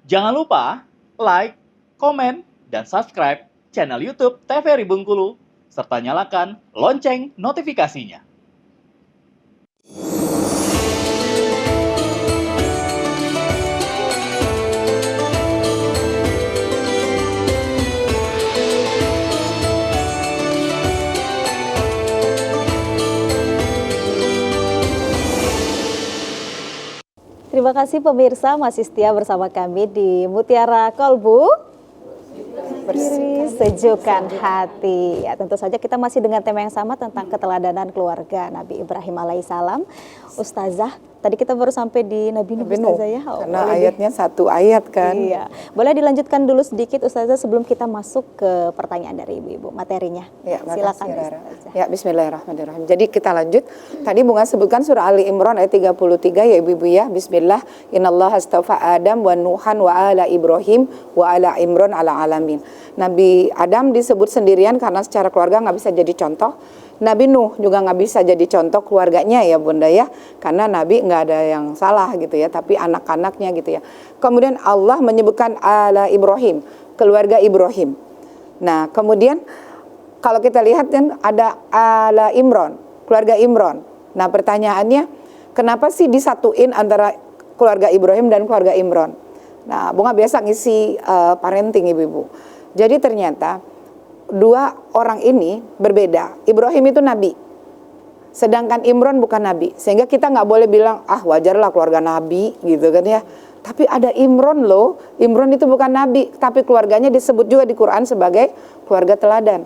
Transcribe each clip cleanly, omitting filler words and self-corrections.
Jangan lupa like, komen, dan subscribe channel YouTube TVRI Bengkulu, serta nyalakan lonceng notifikasinya. Terima kasih pemirsa masih setia bersama kami di Mutiara Kolbu, bersih sejukkan hati. Ya, tentu saja kita masih dengan tema yang sama tentang keteladanan keluarga Nabi Ibrahim alaihissalam. Ustazah, tadi kita baru sampai di Nabi Nuh, Ustazah ya. Karena ayatnya satu ayat kan. Iya. Boleh dilanjutkan dulu sedikit Ustazah sebelum kita masuk ke pertanyaan dari ibu-ibu materinya. Ya, silakan Ustazah. Ya, bismillahirrahmanirrahim. Jadi kita lanjut. Tadi Bunga sebutkan surah Ali Imran ayat 33 ya ibu-ibu ya. Bismillah. Innallaha astafa Adam wa Nuhan wa ala Ibrahim wa ala Imran ala alamin. Nabi Adam disebut sendirian karena secara keluarga nggak bisa jadi contoh. Nabi Nuh juga nggak bisa jadi contoh keluarganya ya Bunda ya, karena Nabi nggak ada yang salah gitu ya, tapi anak-anaknya gitu ya. Kemudian Allah menyebutkan ala Ibrahim, keluarga Ibrahim. Nah kemudian kalau kita lihat kan ada ala Imran, keluarga Imran. Nah pertanyaannya, kenapa sih disatuin antara keluarga Ibrahim dan keluarga Imran? Nah Bunga biasa ngisi parenting ibu-ibu. Jadi ternyata dua orang ini berbeda. Ibrahim itu nabi, sedangkan Imran bukan nabi. Sehingga kita nggak boleh bilang wajarlah keluarga nabi gitu kan ya. Tapi ada Imran loh. Imran itu bukan nabi, tapi keluarganya disebut juga di Quran sebagai keluarga teladan.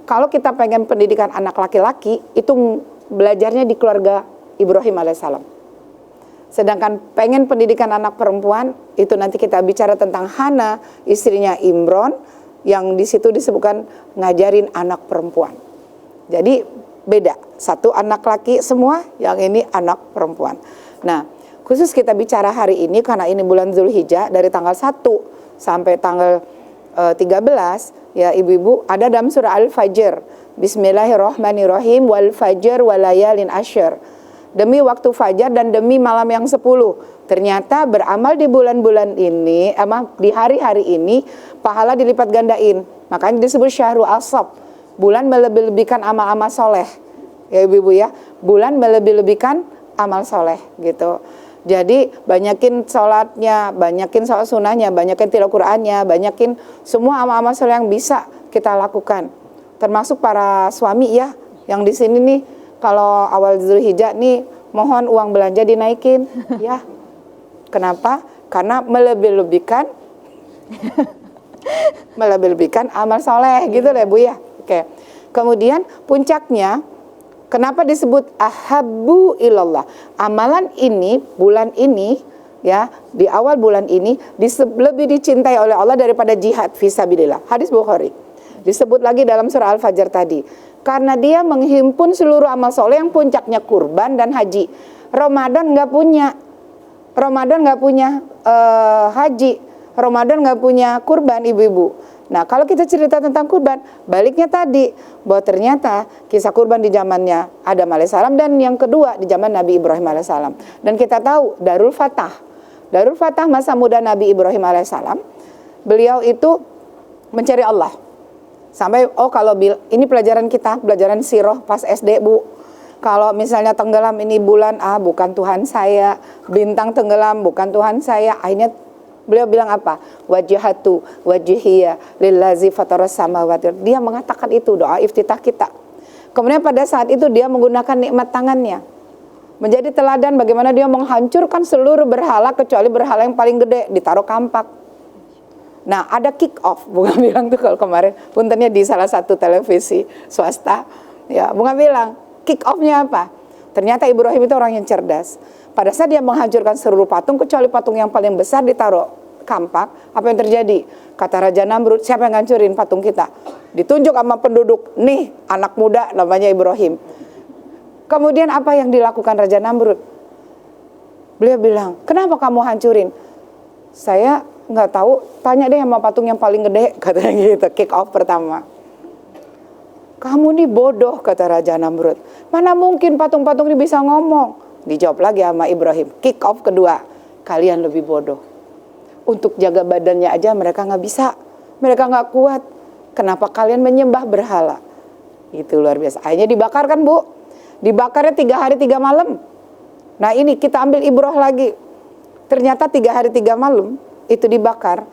Kalau kita pengen pendidikan anak laki-laki, itu belajarnya di keluarga Ibrahim alaihissalam. Sedangkan pengen pendidikan anak perempuan, itu nanti kita bicara tentang Hana, istrinya Imran, yang di situ disebutkan ngajarin anak perempuan. Jadi beda, satu anak laki semua, yang ini anak perempuan. Nah, khusus kita bicara hari ini karena ini bulan Zulhijjah dari tanggal 1 sampai tanggal 13 ya ibu-ibu, ada dalam surah Al-Fajr. Bismillahirrahmanirrahim, wal fajr walayalin asyr. Demi waktu fajar dan demi malam yang 10. Ternyata beramal di bulan-bulan ini, di hari-hari ini, pahala dilipat gandain. Makanya disebut syahrul asab. Bulan melebih-lebihkan amal-amal soleh. Ya ibu-ibu ya, bulan melebih-lebihkan amal soleh gitu. Jadi banyakin sholatnya, banyakin sholat sunnahnya, banyakin tilawah Qur'annya, banyakin semua amal-amal soleh yang bisa kita lakukan. Termasuk para suami ya, yang di sini nih, kalau awal Zulhijjah nih, mohon uang belanja dinaikin ya. Kenapa? Karena melebih-lebihkan amal soleh gitu deh Bu ya. Oke. Kemudian puncaknya, kenapa disebut ahabbu ilallah? Amalan ini, bulan ini ya, di awal bulan ini lebih dicintai oleh Allah daripada jihad fisabilillah. Hadis Bukhari. Disebut lagi dalam surah Al-Fajr tadi. Karena dia menghimpun seluruh amal soleh yang puncaknya kurban dan haji. Ramadan nggak punya haji. Ramadan nggak punya kurban ibu-ibu. Nah kalau kita cerita tentang kurban, baliknya tadi bahwa ternyata kisah kurban di zamannya Adam alaihissalam dan yang kedua di zaman Nabi Ibrahim alaihissalam. Dan kita tahu Darul Fatah masa muda Nabi Ibrahim alaihissalam, beliau itu mencari Allah. Sampai kalau ini pelajaran kita, pelajaran sirah pas SD Bu. Kalau misalnya tenggelam ini bulan, bukan Tuhan saya. Bintang tenggelam, bukan Tuhan saya. Akhirnya beliau bilang apa? Wajhatu wajhiya lillazi fataras samawati. Dia mengatakan itu doa iftitah kita. Kemudian pada saat itu dia menggunakan nikmat tangannya. Menjadi teladan bagaimana dia menghancurkan seluruh berhala kecuali berhala yang paling gede, ditaruh kampak. Nah ada kick off, Bunga bilang tuh kalau kemarin puntennya di salah satu televisi swasta ya, Bunga bilang kick offnya apa? Ternyata Ibrahim itu orang yang cerdas. Pada saat dia menghancurkan seluruh patung kecuali patung yang paling besar ditaruh kampak, apa yang terjadi? Kata Raja Namrud, siapa yang ngancurin patung kita? Ditunjuk sama penduduk, nih anak muda namanya Ibrahim. Kemudian apa yang dilakukan Raja Namrud? Beliau bilang, kenapa kamu hancurin? Saya nggak tahu, tanya deh sama patung yang paling gede, katanya gitu, kick off pertama. Kamu nih bodoh, kata Raja Namrud. Mana mungkin patung-patung ini bisa ngomong? Dijawab lagi sama Ibrahim, kick off kedua, kalian lebih bodoh. Untuk jaga badannya aja mereka nggak bisa, mereka nggak kuat. Kenapa kalian menyembah berhala? Itu luar biasa. Akhirnya dibakar kan Bu? Dibakarnya 3 hari 3 malam. Nah ini kita ambil ibrah lagi. Ternyata 3 hari 3 malam itu dibakar.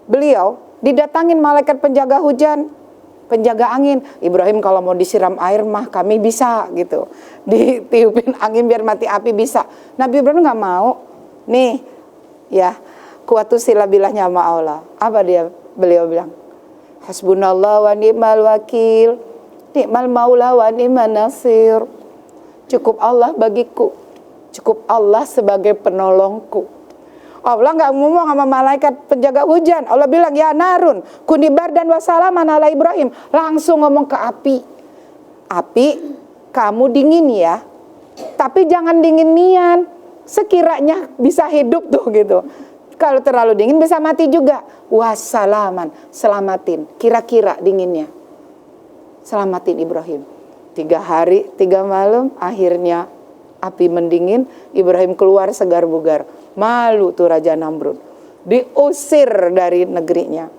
Beliau didatangin malaikat penjaga hujan, penjaga angin. Ibrahim kalau mau disiram air mah kami bisa gitu. Ditiupin angin biar mati api bisa. Nabi Ibrahim nggak mau. Nih ya, kuatusilah bilahnya sama Allah. Apa beliau bilang? Hasbunallah wa ni'mal wakil, ni'mal maula wa ni'man nasir. Cukup Allah bagiku, cukup Allah sebagai penolongku. Allah nggak ngomong sama malaikat penjaga hujan. Allah bilang, ya narun kuni bardan wa salaman ala Ibrahim. Langsung ngomong ke api. Api, kamu dingin ya, tapi jangan dinginian. Sekiranya bisa hidup tuh gitu. Kalau terlalu dingin bisa mati juga. Wassalaman, selamatin. Kira-kira dinginnya. Selamatin Ibrahim. 3 hari 3 malam, akhirnya api mendingin. Ibrahim keluar segar bugar. Malu tuh Raja Namrud. Diusir dari negerinya.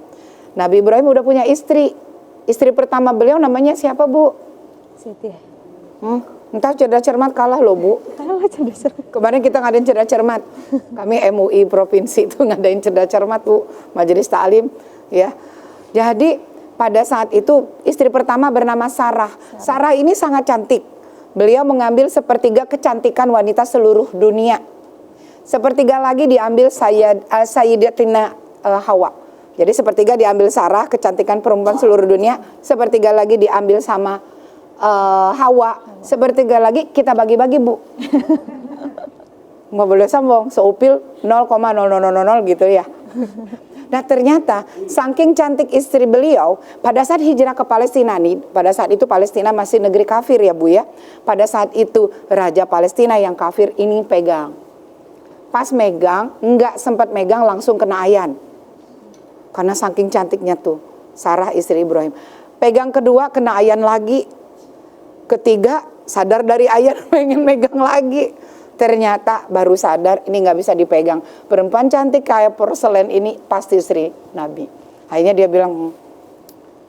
Nabi Ibrahim udah punya istri. Istri pertama beliau namanya siapa Bu? Siti. Entah cerdas cermat kalah loh Bu. Kalah cerdas cermat. Kemarin kita ngadain cerdas cermat. Kami MUI provinsi itu ngadain cerdas cermat Bu, majelis taklim ya. Jadi pada saat itu istri pertama bernama Sarah. Sarah ini sangat cantik. Beliau mengambil sepertiga kecantikan wanita seluruh dunia. Sepertiga lagi diambil Sayyidatina Hawa. Jadi sepertiga diambil Sarah, kecantikan perempuan seluruh dunia. Sepertiga lagi diambil sama Hawa. Sepertiga lagi kita bagi-bagi Bu. Nggak boleh sombong, seupil 0,0000 gitu ya. Nah ternyata saking cantik istri beliau, pada saat hijrah ke Palestina nih, pada saat itu Palestina masih negeri kafir ya Bu ya. Pada saat itu Raja Palestina yang kafir ini pegang. Pas megang, nggak sempat megang langsung kena ayan. Karena saking cantiknya tuh Sarah istri Ibrahim. Pegang kedua kena ayan lagi. Ketiga sadar dari ayan pengen megang lagi. Ternyata baru sadar ini nggak bisa dipegang. Perempuan cantik kayak porselen ini pasti istri Nabi. Akhirnya dia bilang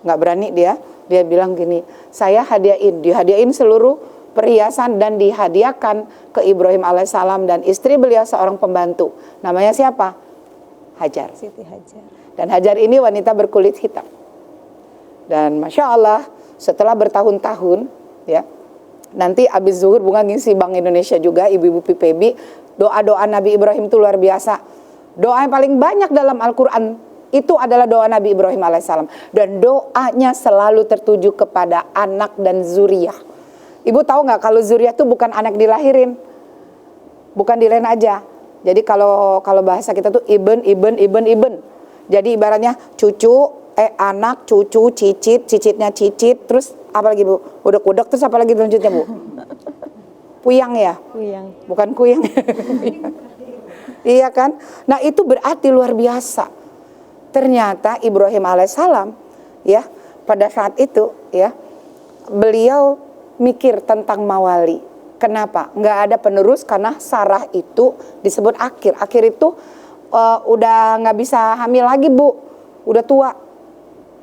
nggak berani dia. Dia bilang gini, saya dihadiahin seluruh perhiasan dan dihadiahkan ke Ibrahim alaihissalam dan istri beliau seorang pembantu. Namanya siapa? Hajar. Siti Hajar. Dan Hajar ini wanita berkulit hitam. Dan Masya Allah setelah bertahun-tahun ya, nanti abis zuhur Bunga ngisi Bank Indonesia juga, ibu-ibu PPB, doa-doa Nabi Ibrahim itu luar biasa. Doa yang paling banyak dalam Al-Quran itu adalah doa Nabi Ibrahim alaihissalam. Dan doanya selalu tertuju kepada anak dan zuriyah. Ibu tahu nggak kalau zuriyah itu bukan anak dilahirin, bukan dilahirin aja. Jadi kalau bahasa kita tuh ibn. Jadi ibaratnya cucu, anak, cucu, cicitnya cicit, terus apa lagi Bu? Udek-udek, terus apa lagi selanjutnya Bu? Puyang ya? Puyang. Bukan kuyang. Iya kan? Nah itu berarti luar biasa. Ternyata Ibrahim alaihissalam ya pada saat itu ya beliau mikir tentang mawali. Kenapa? Nggak ada penerus karena Sarah itu disebut akhir. Akhir itu udah nggak bisa hamil lagi Bu, udah tua.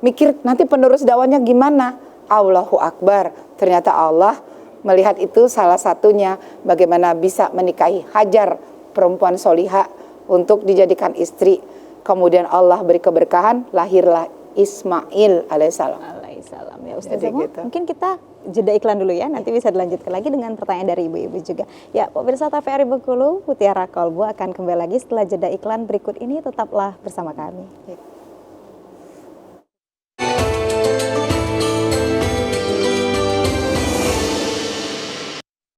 Mikir nanti penerus dakwahnya gimana? Allahu Akbar. Ternyata Allah melihat itu salah satunya bagaimana bisa menikahi Hajar, perempuan solihah untuk dijadikan istri. Kemudian Allah beri keberkahan, lahirlah Ismail alaihissalam. Alaihissalam ya Ustazah. Gitu. Mungkin kita jeda iklan dulu ya, nanti bisa dilanjutkan lagi dengan pertanyaan dari ibu-ibu juga. Ya, pemirsa TVRI Bengkulu, Mutiara Kolbu akan kembali lagi setelah jeda iklan berikut ini, tetaplah bersama kami.